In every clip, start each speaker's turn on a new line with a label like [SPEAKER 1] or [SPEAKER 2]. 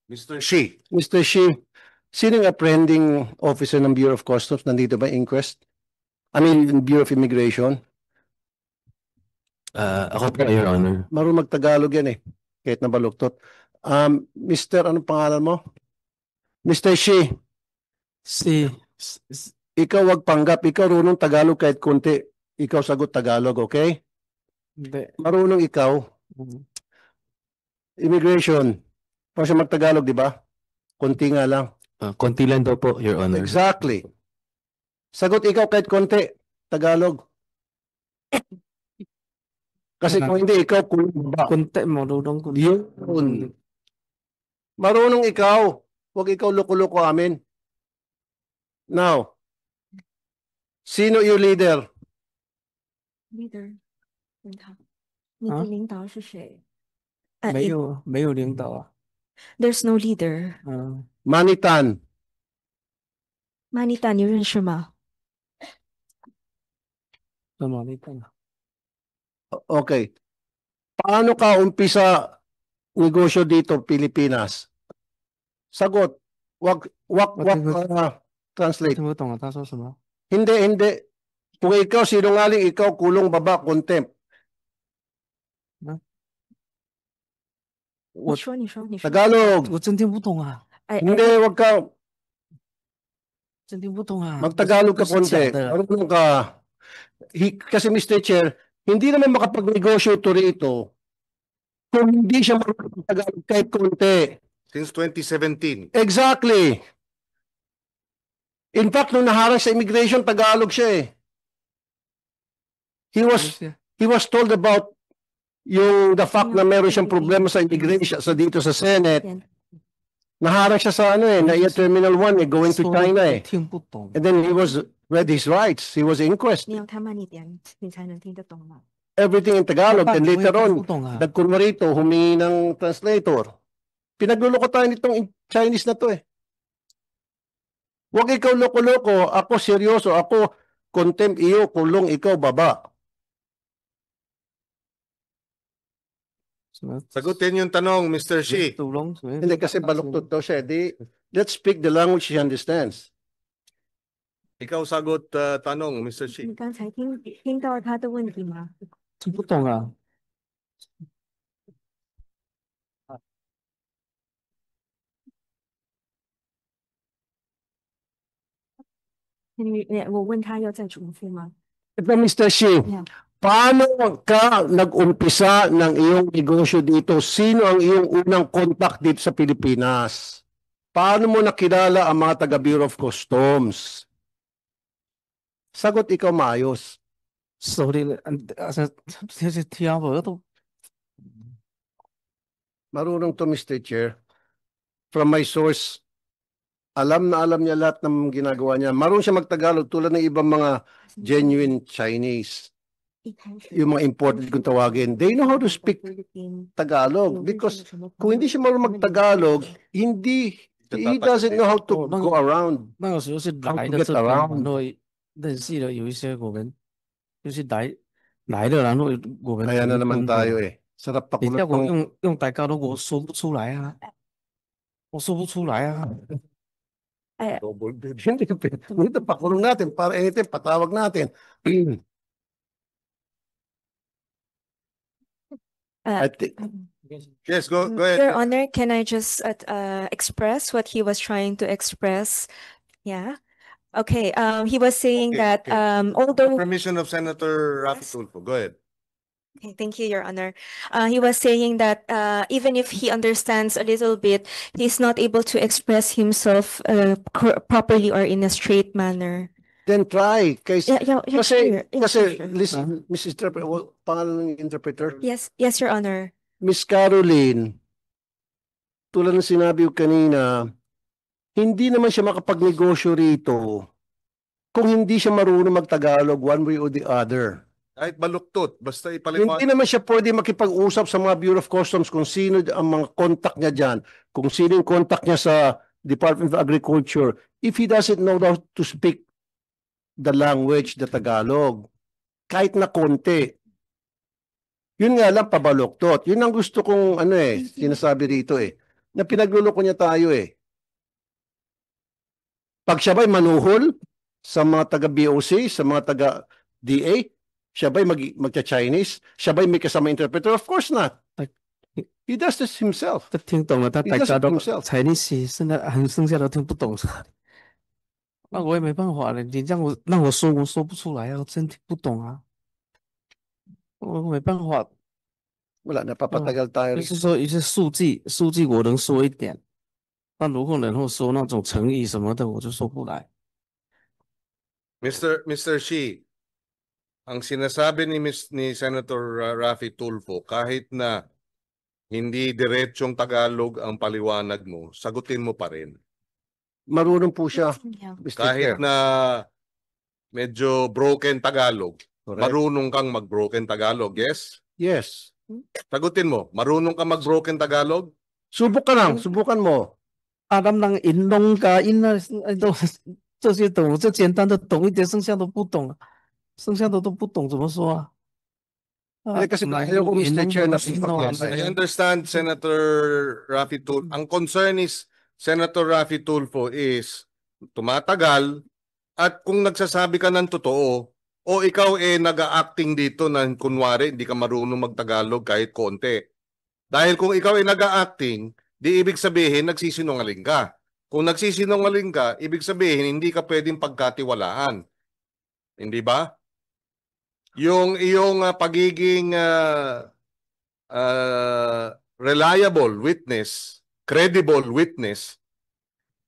[SPEAKER 1] Mr. Shi.
[SPEAKER 2] Mr. Shi, sino yung apprehending officer ng Bureau of Customs? Nandito ba inquest? I mean, Bureau of Immigration?
[SPEAKER 3] Ako po, Your Honor.
[SPEAKER 2] Marunong magtagalog yan eh. Kahit nabaluktot. Mr. Anong pangalan mo? Mr. Shi, ikaw wag panggap. Ikaw marunong Tagalog kahit konti. Ikaw sagot Tagalog, okay?
[SPEAKER 4] Hindi.
[SPEAKER 2] Marunong ikaw. Immigration. Para siya magtagalog, di ba? Konti nga lang.
[SPEAKER 3] Konti lang daw po, Your Honor.
[SPEAKER 2] Exactly. Sagot ikaw kahit konti. Tagalog. Kasi kung hindi, ikaw kulong ba?
[SPEAKER 4] Kunti, marunong ko.
[SPEAKER 2] Yun. Marunong ikaw. Huwag ikaw loko-loko amin. Now, sino yung leader?
[SPEAKER 5] leader 问他，你的领导是谁？
[SPEAKER 4] 没有领导啊。
[SPEAKER 5] There's no leader.
[SPEAKER 2] Manitan.
[SPEAKER 5] Manita 你认识吗？
[SPEAKER 2] Okay. Paano ka umpisa negosyo dito, Pilipinas? Sagot. Wag translate.
[SPEAKER 4] 听不懂啊，他说什么？
[SPEAKER 2] Hindi. Kung ikaw sinungaling, ikaw kulong baba, contempt.
[SPEAKER 5] 你说，你说，你说。
[SPEAKER 2] Tagalog.
[SPEAKER 4] 我真听不懂啊，
[SPEAKER 2] Hindi, wag ka.
[SPEAKER 4] 真听不懂啊。
[SPEAKER 2] Magtagalog ka
[SPEAKER 4] 不是假
[SPEAKER 2] konti.
[SPEAKER 4] 的。
[SPEAKER 2] Marunong ka. Kasi Mr. Chair, hindi naman makapagnegosyo ito rito kung hindi siya marunong Tagalog kahit konti.
[SPEAKER 1] Since 2017.
[SPEAKER 2] Exactly. In fact, nung naharang sa immigration, Tagalog siya eh. He was told about the fact na meron siyang problema sa immigration dito sa Senate. Naharang siya sa Naiya Terminal 1 going to China eh.
[SPEAKER 4] 听不懂。
[SPEAKER 2] And then he was read his rights. He was inquest.
[SPEAKER 5] 你要他慢一点，你才能听得懂嘛。
[SPEAKER 2] Everything in Tagalog. And later on,
[SPEAKER 4] 不懂啊。
[SPEAKER 2] nagkunwa rito, humingi ng translator. Pinagluloko tayo nitong Chinese na to eh. Huwag ikaw loko-loko. Ako seryoso. Ako contempt iyo, kulong ikaw baba.
[SPEAKER 1] Sagutin yung tanong, Mr. Shi.
[SPEAKER 2] Hindi kasi baluktot daw siya. Let's speak the language she understands.
[SPEAKER 1] Ikaw sagot tanong, Mr. Shi.
[SPEAKER 5] 你刚才听到他的问题吗？
[SPEAKER 4] 听不懂啊。
[SPEAKER 5] 我问他要再重复吗？
[SPEAKER 2] Ito, Mr. Shi, paano ka nag-umpisa ng iyong negosyo dito? Sino ang iyong unang contact dito sa Pilipinas? Paano mo nakilala ang mga taga Bureau of Customs? Sagot ikaw maayos.
[SPEAKER 4] Sorry, 听我都
[SPEAKER 2] Marunong to, Mr. Chair. From my source, alam na alam niya lahat ng ginagawa niya. Marunong siya magtagalog tulad ng ibang mga genuine Chinese.
[SPEAKER 5] 一开始
[SPEAKER 2] Yung mga imported kung tawagin. They know how to speak Tagalog because kung hindi siya marunong magtagalog, he doesn't know how to go around.
[SPEAKER 4] 那个时候是
[SPEAKER 2] How
[SPEAKER 4] 来
[SPEAKER 2] to
[SPEAKER 4] 的
[SPEAKER 2] get
[SPEAKER 4] 这边，
[SPEAKER 2] around.
[SPEAKER 4] 然后认识了有一些我们就是来的，然后我们
[SPEAKER 2] Kaya na naman tayo eh. Sarap
[SPEAKER 4] 你叫
[SPEAKER 2] pakulot
[SPEAKER 4] 我
[SPEAKER 2] ng
[SPEAKER 4] 用大家都我说不出来啊，我说不出来啊。
[SPEAKER 2] double bed. Hindi, pakulong natin para anytime patawag natin. I think,
[SPEAKER 1] Yes, go ahead.
[SPEAKER 5] Your Honor, can I just express what he was trying to express? Yeah. Okay. He was saying
[SPEAKER 1] Okay,
[SPEAKER 5] that
[SPEAKER 1] okay.
[SPEAKER 5] although
[SPEAKER 1] Permission of Senator Rafi Tulfo. Go ahead.
[SPEAKER 5] Okay, thank you, Your Honor. He was saying that even if he understands a little bit, he's not able to express himself properly or in a straight manner.
[SPEAKER 2] then try. Kasi,
[SPEAKER 5] Sure.
[SPEAKER 2] listen, Mrs. Interpreter, pangalan ng interpreter?
[SPEAKER 5] Yes, Your Honor.
[SPEAKER 2] Miss Caroline, tulad ng sinabi ko kanina, hindi naman siya makapagnegosyo rito kung hindi siya marunong magtagalog one way or the other.
[SPEAKER 1] Kahit baluktot, basta ipaliwanag.
[SPEAKER 2] Hindi naman siya pwede makipag-usap sa mga Bureau of Customs kung sino ang mga contact niya dyan, kung sino yung contact niya sa Department of Agriculture, if he doesn't know how to speak the language, the Tagalog, kahit na konti. Yun nga lang, pabaluktot. Yun ang gusto kong, sinasabi rito eh. na pinagluloko niya tayo eh. Pag siya ba'y manuhol sa mga taga-BOC, sa mga taga-DA, siya ba'y magcha-Chinese? Siya ba'y may kasama interpreter? Of course not. He does this himself.
[SPEAKER 4] 他听懂了，他
[SPEAKER 2] He
[SPEAKER 4] 大
[SPEAKER 2] does
[SPEAKER 4] 家
[SPEAKER 2] it
[SPEAKER 4] 都
[SPEAKER 2] himself.
[SPEAKER 4] 才你写，剩下剩下都听不懂。那我也没办法了，你让我说，我说不出来啊，我真听不懂啊，我没办法。
[SPEAKER 2] Wala, napapatagal tayo
[SPEAKER 4] 就
[SPEAKER 2] rin.
[SPEAKER 4] 是说一些数据我能说一点，但如果然后说那种成语什么的，我就说不来。
[SPEAKER 1] Mr. Shi, ang sinasabi ni Senator Raffy Tulfo, kahit na hindi diretsong Tagalog ang paliwanag mo, sagutin mo pa rin.
[SPEAKER 2] Marunong po siya,
[SPEAKER 5] Yeah.
[SPEAKER 2] Mr.
[SPEAKER 1] Kahit
[SPEAKER 2] Chair.
[SPEAKER 1] na medyo broken Tagalog,
[SPEAKER 2] Correct.
[SPEAKER 1] marunong kang mag-broken Tagalog, yes?
[SPEAKER 2] Yes.
[SPEAKER 1] Sagutin mo, marunong kang mag-broken Tagalog?
[SPEAKER 2] Subukan lang, subukan mo.
[SPEAKER 4] 啊，他们那个银龙噶银啊，都这些懂，这简单的懂一点，剩下都不懂，剩下的都不懂怎么说啊？啊，
[SPEAKER 2] Eh, kasi
[SPEAKER 4] 哪
[SPEAKER 2] ayaw ko,
[SPEAKER 4] 银
[SPEAKER 2] Mr.
[SPEAKER 4] 龙
[SPEAKER 2] Chair,
[SPEAKER 4] 的
[SPEAKER 2] na
[SPEAKER 4] 银龙啊
[SPEAKER 2] pagpapasaya.
[SPEAKER 1] I understand, Senator Raffy Tulfo. Ang concern is, Senator Raffy Tulfo is tumatagal at kung nagsasabi ka ng totoo o ikaw nag-a-acting dito na kunwari hindi ka marunong magtagalog kahit konti. Dahil kung ikaw nag-a-acting, di ibig sabihin nagsisinungaling ka. Kung nagsisinungaling ka, ibig sabihin hindi ka pwedeng pagkatiwalaan. Hindi ba? Yung iyong pagiging reliable witness, credible witness,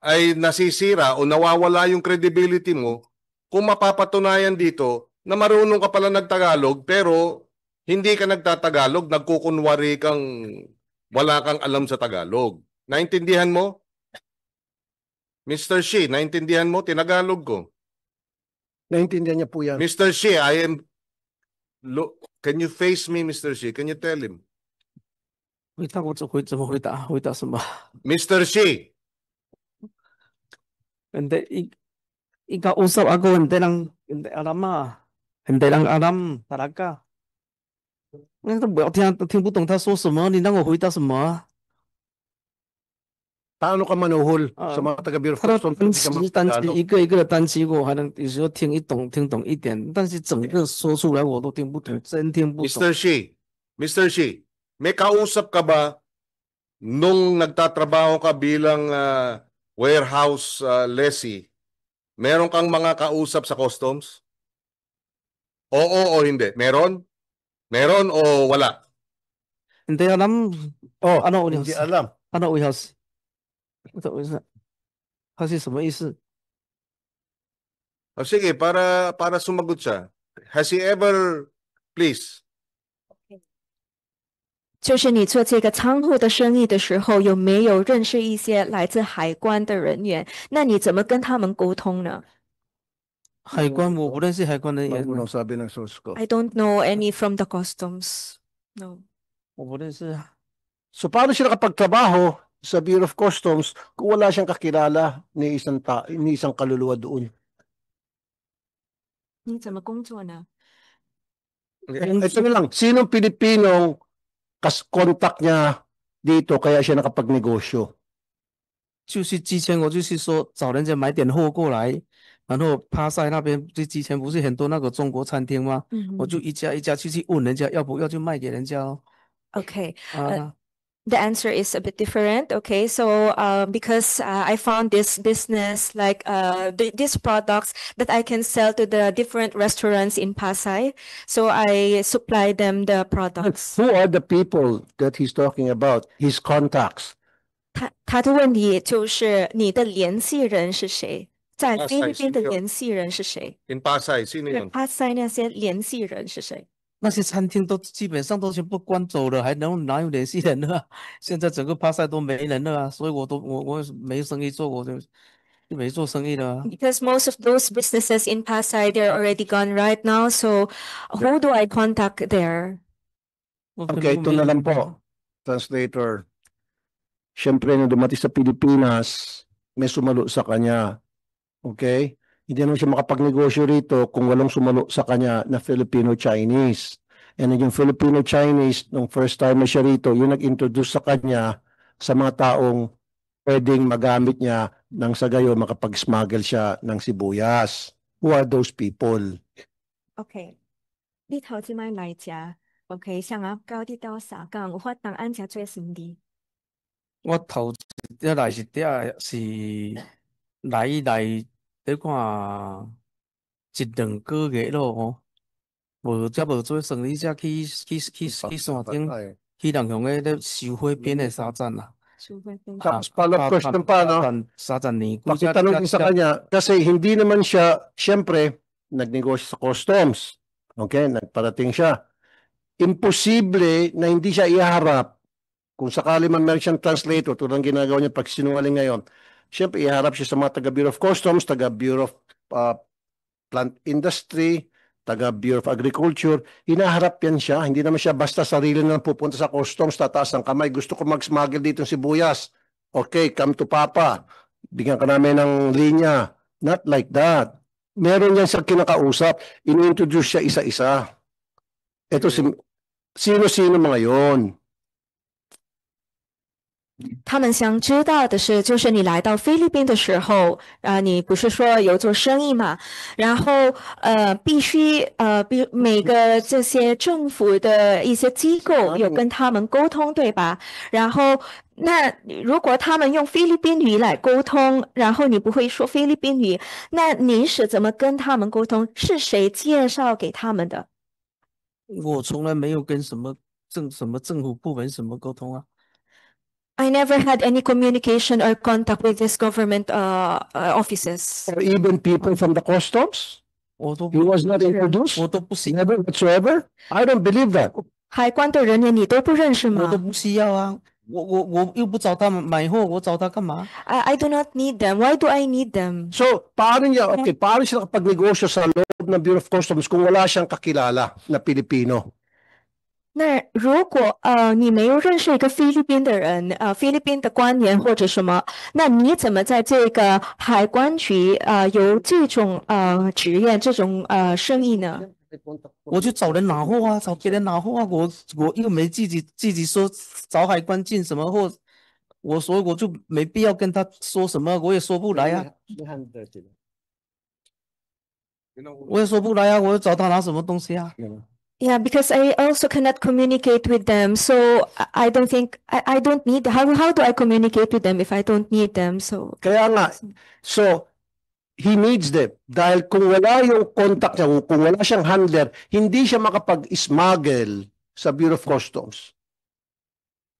[SPEAKER 1] ay nasisira o nawawala yung credibility mo kung mapapatunayan dito na marunong ka pala nagtagalog pero hindi ka nagtatagalog, nagkukunwari kang wala kang alam sa Tagalog. Naintindihan mo? Mr. Shi, naintindihan mo? Tinagalog ko.
[SPEAKER 2] Naintindihan niya po yan.
[SPEAKER 1] Mr. Shi, can you face me, Mr. Shi? Can you tell him?
[SPEAKER 4] 回答我怎么回答？回答什么？
[SPEAKER 1] Mr. Shi,
[SPEAKER 4] Hindi, ikausap ako, hindi alam ah. Hindi lang alam, talaga. 那我听不懂他说什么，你让我回答什么啊？
[SPEAKER 2] Paano ka manuhol
[SPEAKER 4] Ah,
[SPEAKER 2] sa mga taga-Bureau of
[SPEAKER 4] 他的
[SPEAKER 2] Customs?
[SPEAKER 4] 单词一个一个的单词，我还能有时候听懂一点，但是整个说出来我都听不懂，真听不懂。
[SPEAKER 1] Mr. Shi, may kausap ka ba nung nagtatrabaho ka bilang warehouse lessee? Meron kang mga kausap sa customs? Oo o hindi? Meron? Meron o wala?
[SPEAKER 4] Hindi alam,
[SPEAKER 2] Oh,
[SPEAKER 4] ano
[SPEAKER 2] hindi
[SPEAKER 4] ulit?
[SPEAKER 2] alam.
[SPEAKER 4] Ano uyas? Ito uyas. 它是什么意思？
[SPEAKER 1] O sige, para sumagot siya. Has he ever, please,
[SPEAKER 5] 就是你做这个仓库的生意的时候，有没有认识一些来自海关的人员？那你怎么跟他们沟通呢
[SPEAKER 4] 海关我不认识海关人员，
[SPEAKER 2] Marunong sabi ng source ko.
[SPEAKER 5] ？I don't know any from the customs. No.
[SPEAKER 4] 我不认识啊。
[SPEAKER 2] So paano siya nakapagtrabaho sa Bureau of Customs kung wala siyang kakilala ni isang kaluluwa doon?
[SPEAKER 5] 你怎么工作呢？
[SPEAKER 2] Ito na lang, sinong Pilipinong contact niya dito kaya siya nakapagnegosyo?
[SPEAKER 4] 就是之前我就是说找人家买点货过来，然后帕赛那边就之前不是很多那个中国餐厅吗？我就一家一家去问人家要不要就卖给人家哦。
[SPEAKER 5] Okay.
[SPEAKER 4] 啊，
[SPEAKER 5] The answer is a bit different. Okay, so because I found this business like these products that I can sell to the different restaurants in Pasay, so I supply them the products.
[SPEAKER 2] Who are the people that he's talking about? His contacts.
[SPEAKER 5] 他的问题就是你的联系人是谁？在
[SPEAKER 1] 啊
[SPEAKER 5] 菲律宾的
[SPEAKER 1] 是
[SPEAKER 5] 联系人是谁？
[SPEAKER 1] in Pasay, sino
[SPEAKER 5] 对
[SPEAKER 1] yun?
[SPEAKER 5] Pasay 那些联系人是谁？
[SPEAKER 4] 那些餐厅都基本上都全部关走了，还哪有联系人呢？现在整个帕赛都没人了啊，所以我没生意做，我就没做生意了啊。
[SPEAKER 5] Because most of those businesses in Pasay they're already gone right now. So who do I contact there?
[SPEAKER 4] 我
[SPEAKER 2] Okay, ito na lang po. Translator. Siyempre, nung dumating sa Pilipinas, may sumalo sa kanya. Okay? Hindi naman siya makapagnegosyo rito kung walang sumalo sa kanya na Filipino-Chinese. And yung Filipino-Chinese, nung first time na siya rito, yung nag-introduce sa kanya sa mga taong pwedeng magamit niya nang sa gayon makapag-smuggle siya ng sibuyas. Who are those people?
[SPEAKER 5] OK，你頭先買來食，OK，像啊高啲到沙港，有法當按食做生意。
[SPEAKER 4] 我頭一來是來你看1-2個月咯吼，無做生意，才去山頂去人向個咧收貨邊的沙站啦。
[SPEAKER 2] Follow-up question pa, no?
[SPEAKER 4] Sa ni
[SPEAKER 2] Pakitanong din sa kanya, kasi hindi naman siya, siyempre, nagnegosyo sa customs. Okay, nagparating siya. Imposible na hindi siya iharap kung sakali man meron siyang translator, tulad ng ginagawa niya pag sinungaling ngayon. Siyempre, iharap siya sa mga taga-Bureau of Customs, taga-Bureau of Plant Industry, taga-Bureau of Agriculture. Hinaharap yan siya. Hindi naman siya basta sarili na pupunta sa customs, tataas ng kamay. Gusto ko mag-smuggle dito ng sibuyas. Okay, come to Papa. Bigyan ka namin ng linya. Not like that. Meron yan siya kinakausap. Ini-introduce siya isa-isa. Ito sino-sino mga yon?
[SPEAKER 5] 他们想知道的是，就是你来到菲律宾的时候，你不是说有做生意嘛？然后必须每个这些政府的一些机构有跟他们沟通，对吧？然后那如果他们用菲律宾语来沟通，然后你不会说菲律宾语，那你是怎么跟他们沟通？是谁介绍给他们的？
[SPEAKER 4] 我從來沒有跟什麼政府部門什麼溝通啊。
[SPEAKER 5] I never had any communication or contact with this government offices.
[SPEAKER 2] Or even people from the customs? He was not introduced?
[SPEAKER 4] 我都不行，
[SPEAKER 2] Never whatsoever? I don't believe that.
[SPEAKER 5] 海關的人員你都不認識嗎？
[SPEAKER 4] 我都不需要啊。我又不找他們買貨，我找他幹嘛？
[SPEAKER 5] I do not need them. Why do I need them?
[SPEAKER 2] So, paano siya kapag-negosyo sa loob ng Bureau of Customs kung wala siyang kakilala na Pilipino?
[SPEAKER 5] 那如果你没有认识一个菲律宾的人，菲律宾的官员或者什么，那你怎么在这个海关局有这种职业这种生意呢？
[SPEAKER 4] 我就找人拿貨啊，找別人拿貨啊，我又沒自己說找海關進什麼貨，所以我就沒必要跟他說什麼，我也說不來啊，我也說不來啊，我要找他拿什麼東西啊？
[SPEAKER 5] Yeah, because I also cannot communicate with them, so I don't think I don't need. How do I communicate with them if I don't need them? So
[SPEAKER 2] Kaya nga, so, he needs them. Dahil kung wala yung contact niya, kung wala siyang handler, hindi siya makapag-smuggle sa Bureau of Customs.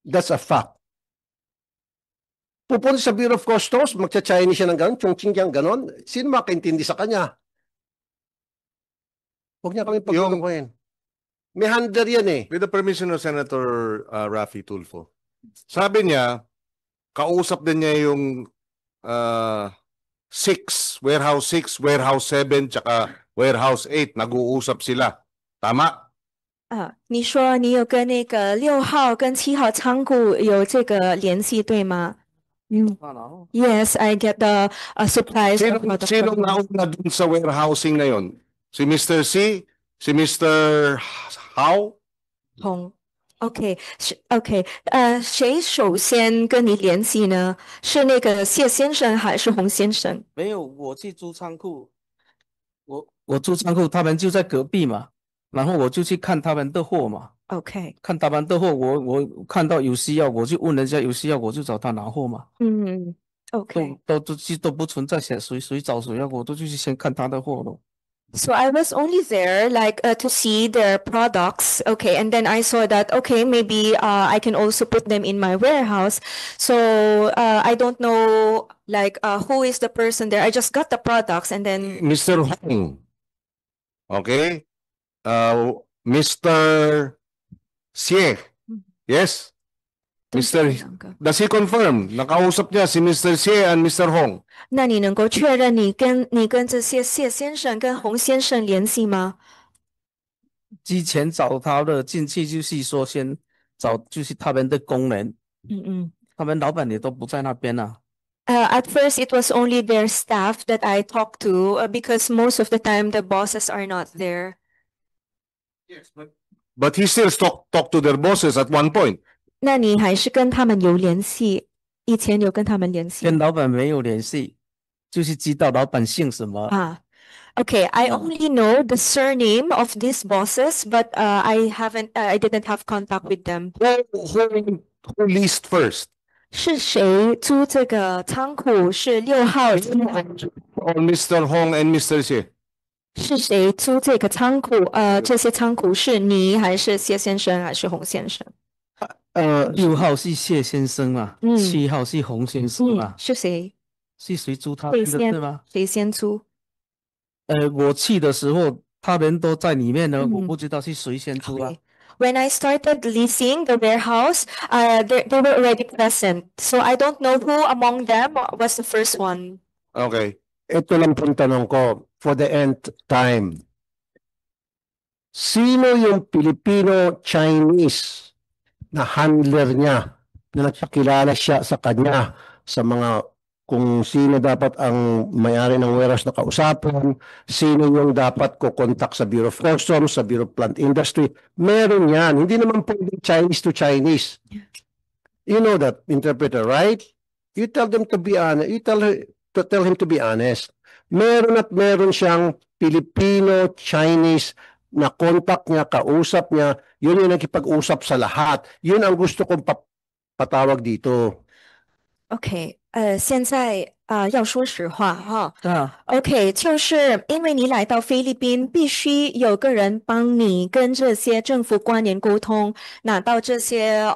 [SPEAKER 2] That's a fact. Pupunta sa Bureau of Customs, magcha-Chinese siya ng gano'n, chong-ching yang gano'n, sino makaintindi sa kanya? Huwag niya kami pagkukuhin. May handler yan eh.
[SPEAKER 1] With the permission of Senator Raffy Tulfo. Sabi niya, kausap din niya yung 6, Warehouse 6, Warehouse 7, tsaka Warehouse 8. Nag-uusap sila. Tama?
[SPEAKER 5] 你说你有跟那个6号跟7号仓库有这个联系，对吗？ Yes, I get the supplies.
[SPEAKER 1] Sino nauna dun sa warehousing na yun? Si Mr. C? Si Mr. How?
[SPEAKER 5] 红 OK 谁首先跟你联系呢？是那个谢先生还是洪先生？
[SPEAKER 4] 沒有，我去租倉庫，我租倉庫，他們就在隔壁嘛，然後我就去看他們的貨嘛。
[SPEAKER 5] OK，
[SPEAKER 4] 看他們的貨，我看到有需要，我就問人家有需要，我就找他拿貨嘛。
[SPEAKER 5] OK，
[SPEAKER 4] 都不存在誰找誰要，我都去先看他的貨咯。
[SPEAKER 5] So I was only there like to see their products, okay, and then I saw that okay, maybe I can also put them in my warehouse. So I don't know like who is the person there. I just got the products and then
[SPEAKER 1] Mr. Hong. Okay? Mr. Xie. Yes? Does he confirm? Nakausap niya si Mr. Xie and Mr. Hong.
[SPEAKER 5] 那你能够确认你跟这些谢先生跟洪先生联系吗？
[SPEAKER 4] 之前找他的进去就是說先找就是他們的工人，他們老闆也都不在那邊啊。
[SPEAKER 5] At first, it was only their staff that I talked to because most of the time the bosses are not there.
[SPEAKER 1] Yes, but he still talk to their bosses at one point.
[SPEAKER 5] 那你还是跟他们有联系？以前有跟他们联系
[SPEAKER 4] 跟老板没有联系，就是知道老板姓什么。
[SPEAKER 5] 啊？Okay, I only know the surname of these bosses, but I didn't have contact with them.
[SPEAKER 2] Who leased first?
[SPEAKER 5] 是谁租这个仓库？是6号
[SPEAKER 1] All Mr. Hong and Mr. Xie.
[SPEAKER 5] 是谁租这个仓库？这些仓库是你还是谢先生还是洪先生？
[SPEAKER 4] 6号是谢先生嘛，7号是洪先生嘛，
[SPEAKER 5] 是谁？
[SPEAKER 4] 是谁租他
[SPEAKER 5] 谁先
[SPEAKER 4] 去的对吗？
[SPEAKER 5] 谁先租？
[SPEAKER 4] 我去的时候，他们都在里面呢，我
[SPEAKER 5] 嗯
[SPEAKER 4] 不知道是谁先租啊。
[SPEAKER 5] When I started leasing the warehouse, they were already present. So I don't know who among them was the first one.
[SPEAKER 1] Okay.
[SPEAKER 2] Ito lang pong tanong ko, for the nth time. Sino yung Filipino-Chinese na handler niya na nagpakilala siya sa kanya sa mga kung sino dapat ang may-ari ng warehouse na kausapin, sino yung dapat ko contact sa Bureau of Customs, sa Bureau of Plant Industry. Meron yan. Hindi naman pwede Chinese to Chinese. You know that, interpreter, right? You tell them to be honest. You tell him to be honest. Meron at meron siyang Filipino-Chinese na contact niya, kausap niya. Yun yung nakipag-usap sa lahat. Yun ang gusto kong patawag dito.
[SPEAKER 5] OK，现在要说实话哈。
[SPEAKER 4] 啊，
[SPEAKER 5] OK，就是因为你来到菲律宾，必须有个人帮你跟这些政府官员沟通，拿到这些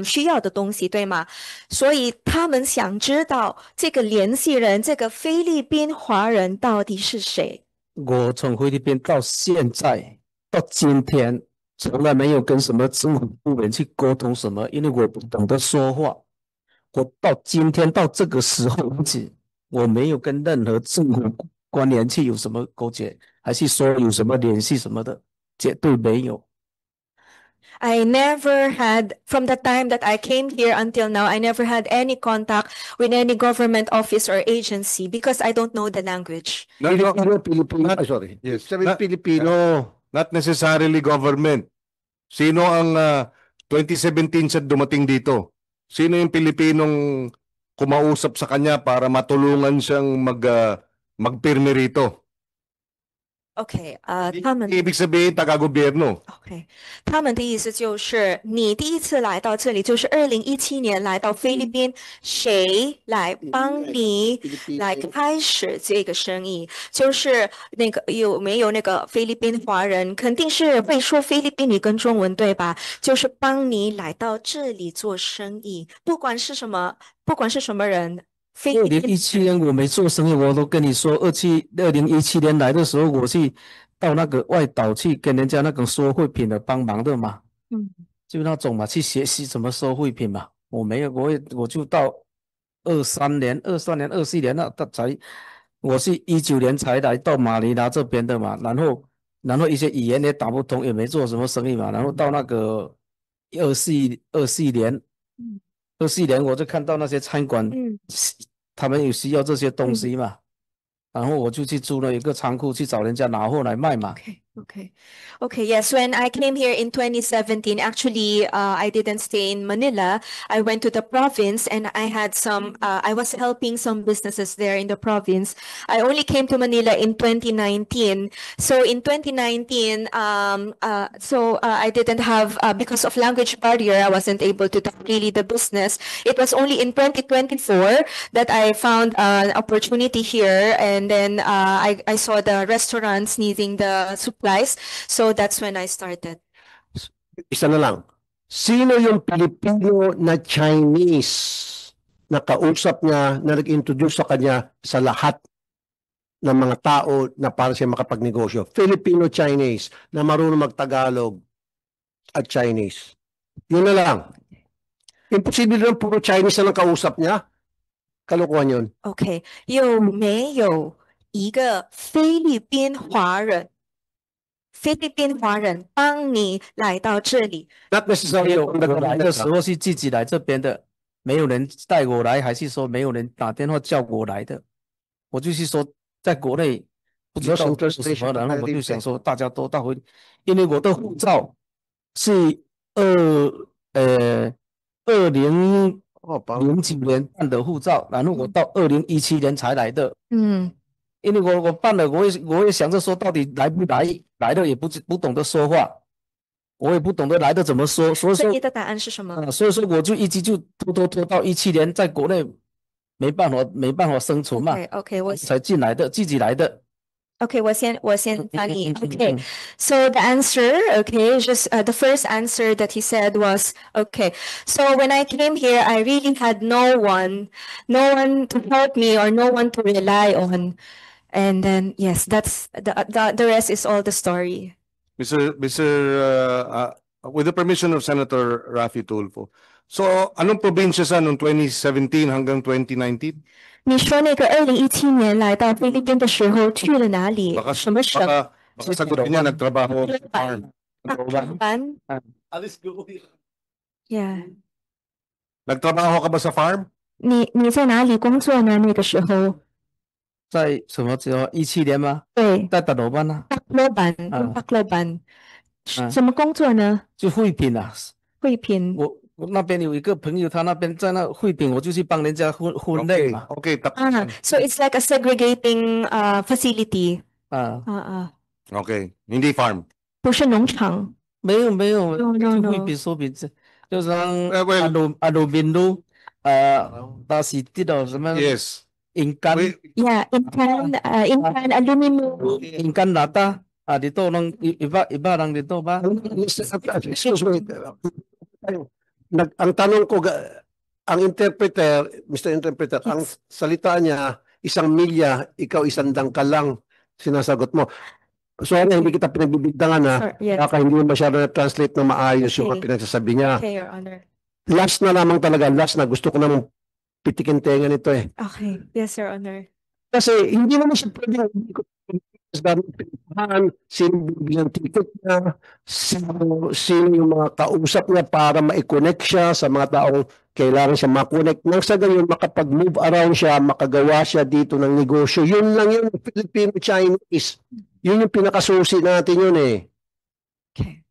[SPEAKER 5] 需要的东西，对吗？所以他们想知道这个联系人，这个菲律宾华人到底是谁？
[SPEAKER 4] 我从菲律宾到现在到今天，从来没有跟什么政府部门去沟通什么，因为我不懂得说话。我到今天到这个时候为止，我没有跟任何政府官员去有什么勾结，还是说有什么联系什么的，绝对没有。
[SPEAKER 5] I never had, from the time that I came here until now, I never had any contact with any government office or agency because I don't know the language.
[SPEAKER 2] Filipino, sorry.
[SPEAKER 1] Yes.
[SPEAKER 2] Sabi
[SPEAKER 1] Not-
[SPEAKER 2] Filipino.
[SPEAKER 1] Not necessarily government. Sino ang 2017 siya dumating dito? Sino yung Pilipinong kumausap sa kanya para matulungan siyang magpirme rito?
[SPEAKER 5] OK，他们
[SPEAKER 1] Ibig sabihin, taga-gobyerno.
[SPEAKER 5] OK，他们的意思就是你第一次来到这里，就是2017年来到菲律宾，谁来帮你来开始这个生意？就是那个有没有那个菲律宾华人？肯定是会说菲律宾语跟中文，对吧？就是帮你来到这里做生意，不管是什么人。菲律宾
[SPEAKER 4] 2017年我没做生意，我都跟你说，2017年来的时候，我去到那个外岛去跟人家那种收汇品的帮忙的嘛，就那种嘛，去学习怎么收汇品嘛。我没有，我就到23年、24年那才，我是19年才来到马尼拉这边的嘛，然后一些语言也打不通，也没做什么生意嘛，然后到那个24年。24年我就看到那些餐馆，他们有需要这些东西嘛，然后我就去租了一个仓库去找人家拿货来卖嘛。
[SPEAKER 5] Okay. Yes, when I came here in 2017, actually, I didn't stay in Manila. I went to the province and I had I was helping some businesses there in the province. I only came to Manila in 2019. So in 2019, I didn't have, because of language barrier, I wasn't able to do really the business. It was only in 2024 that I found an opportunity here, and then I saw the restaurants needing the supplies. So that's when I started.
[SPEAKER 2] Isa na lang. Sino yung Pilipino na Chinese na kausap niya, na nag-introduce sa kanya sa lahat ng mga tao na para siya makapagnegosyo? Filipino-Chinese na marunong mag-Tagalog at Chinese. Yun na lang. Imposible lang puro Chinese na lang kausap niya. Kalokohan yun.
[SPEAKER 5] OK，有没有一个菲律宾华人帮你来到这里？
[SPEAKER 2] Not
[SPEAKER 4] 没
[SPEAKER 2] necessarily
[SPEAKER 4] 有，
[SPEAKER 2] from the
[SPEAKER 4] 我来的
[SPEAKER 2] government,
[SPEAKER 4] 时候是自己来这边的，没有人带我来，还是说没有人打电话叫我来的？我就是说，在国内不知道
[SPEAKER 2] Just
[SPEAKER 4] 做什
[SPEAKER 2] interestation,
[SPEAKER 4] 么，然后我就
[SPEAKER 2] I
[SPEAKER 4] 想
[SPEAKER 2] think.
[SPEAKER 4] 说大家都到回，因为我的护照是2009
[SPEAKER 2] 哦，
[SPEAKER 4] 年办的护照，然后我到2017年才来的。因为我办了，我也想着说到底来不来，来了也不懂得说话，我也不懂得来的怎么说，所以说
[SPEAKER 5] 所以你的答案是什么？
[SPEAKER 4] 所以说我就一直就拖到17年，在国内没办法生存嘛，
[SPEAKER 5] OK，我
[SPEAKER 4] 才进来的，自己来的。
[SPEAKER 5] Okay, 我先翻译。Okay,
[SPEAKER 4] 嗯
[SPEAKER 5] so the answer, okay, just the first answer that he said was, okay, so when I came here, I really had no one to help me or no one to rely on. And then, yes, that's the rest is all the story.
[SPEAKER 1] With the permission of Senator Raffy Tulfo. So, anong probinsya siya noong 2017 hanggang 2019?
[SPEAKER 5] 你说那个2017年来到菲律宾的时候去了哪里？
[SPEAKER 1] Baka,
[SPEAKER 5] 什么省？
[SPEAKER 1] baka sagutin niya, nagtrabaho sa farm.
[SPEAKER 5] 班 Yeah.
[SPEAKER 1] Nagtrabaho ka ba sa farm?
[SPEAKER 5] 你在哪里工作呢？那个时候？
[SPEAKER 4] 在什么时候？17年吗？
[SPEAKER 5] 对，
[SPEAKER 4] 在大老班啊，
[SPEAKER 5] 巴洛班，
[SPEAKER 4] 嗯
[SPEAKER 5] 巴洛班，
[SPEAKER 4] 嗯
[SPEAKER 5] 什么工作呢？
[SPEAKER 4] 就惠品啊。
[SPEAKER 5] 惠品。
[SPEAKER 4] 我那边有一个朋友，他那边在那惠品，我就去帮人家分类
[SPEAKER 1] Okay,
[SPEAKER 4] 嘛。
[SPEAKER 1] okay,
[SPEAKER 5] So it's like a segregating facility.
[SPEAKER 4] 啊，okay,
[SPEAKER 1] hindi farm.
[SPEAKER 5] 不是农场。
[SPEAKER 4] 没有，
[SPEAKER 5] No, no,
[SPEAKER 4] 就
[SPEAKER 5] no.
[SPEAKER 4] 惠品说品质，就是像
[SPEAKER 1] well-
[SPEAKER 4] 阿鲁宾路，那是这种什么
[SPEAKER 1] Yes.
[SPEAKER 4] 银干
[SPEAKER 5] Yeah, inkan aluminum.
[SPEAKER 4] 银干拿大啊，dito nang iba lang dito ba?
[SPEAKER 2] Excuse me. Ang tanong ko, ang interpreter, Mr. Interpreter, ang
[SPEAKER 5] Yes.
[SPEAKER 2] salita niya, 1 milya, ikaw 1 dangkal lang, sinasagot mo. Sorry, hindi kita pinagbibigdangan ha.
[SPEAKER 5] Sorry, yes.
[SPEAKER 2] Baka hindi mo masyado na-translate na maayos yung
[SPEAKER 5] Okay.
[SPEAKER 2] pinagsasabi niya.
[SPEAKER 5] Okay, Your Honor.
[SPEAKER 2] Last na lamang talaga, last na. Gusto ko namang pitikin tenga nito eh.
[SPEAKER 5] Okay. Yes, Your Honor.
[SPEAKER 2] Kasi hindi naman siya pwedeng sino bibigyan ng ticket niya, sino yung mga kausap niya para ma-connect siya sa mga taong kailangan siya ma-connect. Nang sa gayon, makapag-move around siya, makagawa siya dito ng negosyo. Yun lang yun, Filipino-Chinese. Yun yung pinakasusi natin yun eh.
[SPEAKER 5] Okay.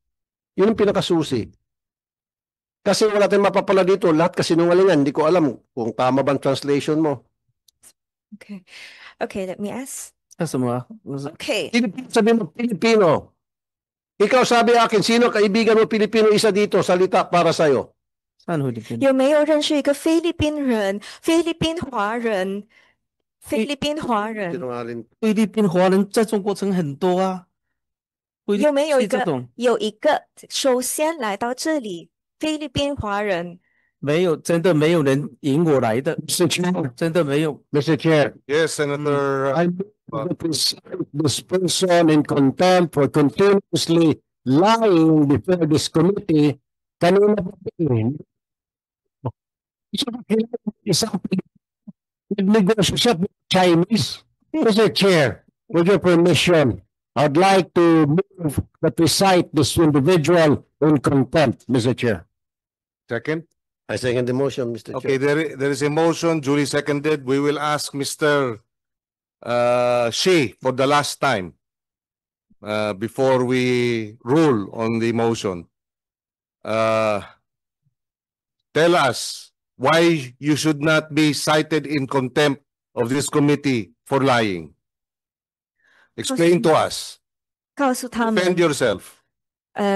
[SPEAKER 2] Yun yung pinakasusi. Kasi wala tayong mapapala dito, lahat kasinungalingan. Hindi ko alam kung tama bang translation mo.
[SPEAKER 5] Okay. Okay, let me ask.
[SPEAKER 4] 那什么？
[SPEAKER 5] Okay.
[SPEAKER 2] Sabi mo, Pilipino. Ikaw sabi akin, sino kaibigan mo Pilipino isa dito, salita para sa'yo?
[SPEAKER 4] 上惠品。
[SPEAKER 5] 有没有认识一个菲律宾人？菲律宾华人？菲律宾华人
[SPEAKER 2] Sinungaling.
[SPEAKER 4] 菲律宾华人在中国城很多啊。菲律
[SPEAKER 5] 有没有一个
[SPEAKER 4] 这种
[SPEAKER 5] 有一个首先来到这里菲律宾华人？
[SPEAKER 4] 没有，真的没有人引我来的，
[SPEAKER 2] Mr. Chair,
[SPEAKER 4] 真的没有。
[SPEAKER 2] Mr. Chair,
[SPEAKER 1] Yes, Senator.
[SPEAKER 2] I present this person in contempt for continuously lying before this committee. Kanina pa rin. Isang nagnegosyo siya with Chinese. Mr. Chair, with your permission, I'd like to move that we cite this individual in contempt, Mr. Chair.
[SPEAKER 1] Second.
[SPEAKER 2] I second the motion, Mr.
[SPEAKER 1] Okay, there is a motion duly seconded. We will ask Mr. Shea for the last time before we rule on the motion. Tell us why you should not be cited in contempt of this committee for lying. Explain to us.
[SPEAKER 5] 告诉他
[SPEAKER 1] Defend
[SPEAKER 5] 们，
[SPEAKER 1] yourself.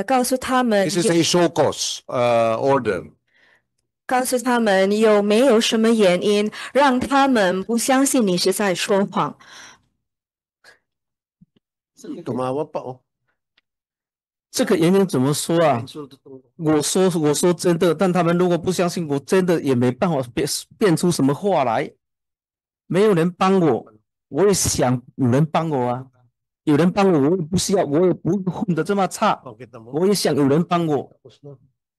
[SPEAKER 5] 告诉他们
[SPEAKER 1] This is a show cause order.
[SPEAKER 5] 告诉他们有没有什么原因让他们不相信你是在说谎？
[SPEAKER 2] Tumawa pa, oh.
[SPEAKER 4] 这个原因怎么说啊？我说真的，但他们如果不相信我，真的也没办法变出什么话来。没有人帮我，我也想有人帮我啊。有人帮我，我也不需要，我也不会混得这么差。我也想有人帮我，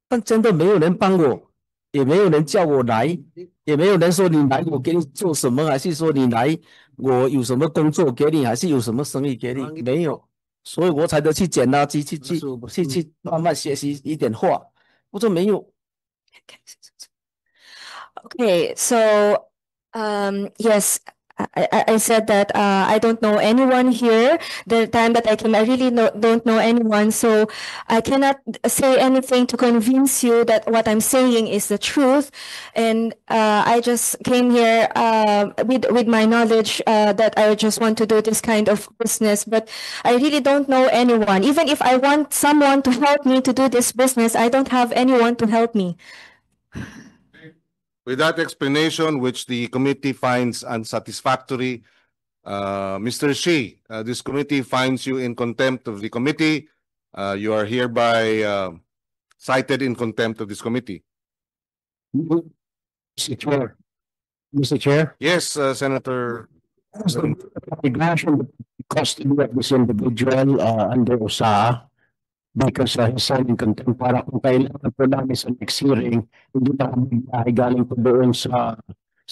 [SPEAKER 4] 但真的没有人帮我，也没有人叫我来，也没有人说你来我给你做什么，还是说你来我有什么工作给你，还是有什么生意给你，没有。所以我才得去捡垃圾，去慢慢学习一点话。我说没有。
[SPEAKER 5] Okay, so yes, I said that I don't know anyone here. The time that I came, I really don't know anyone, so I cannot say anything to convince you that what I'm saying is the truth. And I just came here with my knowledge that I just want to do this kind of business, but I really don't know anyone. Even if I want someone to help me to do this business, I don't have anyone to help me.
[SPEAKER 1] With that explanation, which the committee finds unsatisfactory, Mr. Shi, this committee finds you in contempt of the committee. You are hereby cited in contempt of this committee.
[SPEAKER 2] Mr. Chair. Mr. Chair.
[SPEAKER 1] Yes, Senator.
[SPEAKER 2] Obligation custody of this individual under USAA because he's signing contempt para kung kailangan po namin sa next hearing, hindi na kami galing po doon sa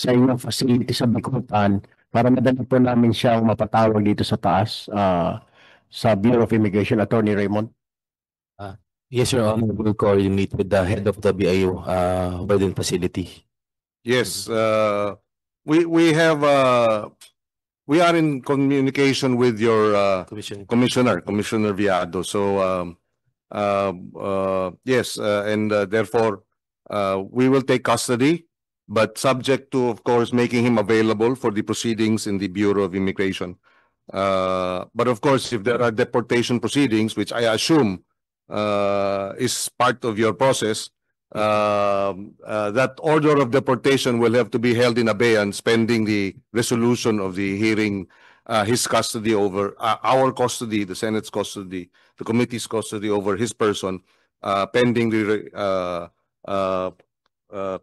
[SPEAKER 2] inyong facility sa Bikutan para madali po namin siyang mapatawag dito sa taas sa Bureau of Immigration, Attorney Raymond.
[SPEAKER 3] Yes, Your Honor, we'll coordinate with the head of the BIO burden facility.
[SPEAKER 1] Yes, we have we are in communication with your Commissioner Viado. So yes, and therefore we will take custody, but subject to, of course, making him available for the proceedings in the Bureau of Immigration. But of course, if there are deportation proceedings, which I assume is part of your process, that order of deportation will have to be held in abeyance pending the resolution of the hearing, his custody over our custody, the Senate's custody, the committee's custody over his person, pending the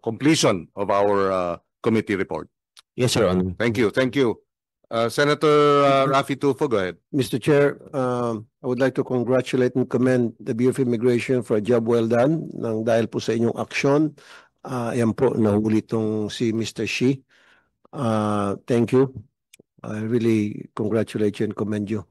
[SPEAKER 1] completion of our committee report.
[SPEAKER 3] Yes, Your Honor.
[SPEAKER 1] Thank you. Thank you. Senator Raffy Tulfo, go ahead.
[SPEAKER 2] Mr. Chair, I would like to congratulate and commend the Bureau of Immigration for a job well done dahil po sa inyong aksyon. Ayan po, nahuli itong si Mr. Shi. Thank you. I really congratulate you and commend you.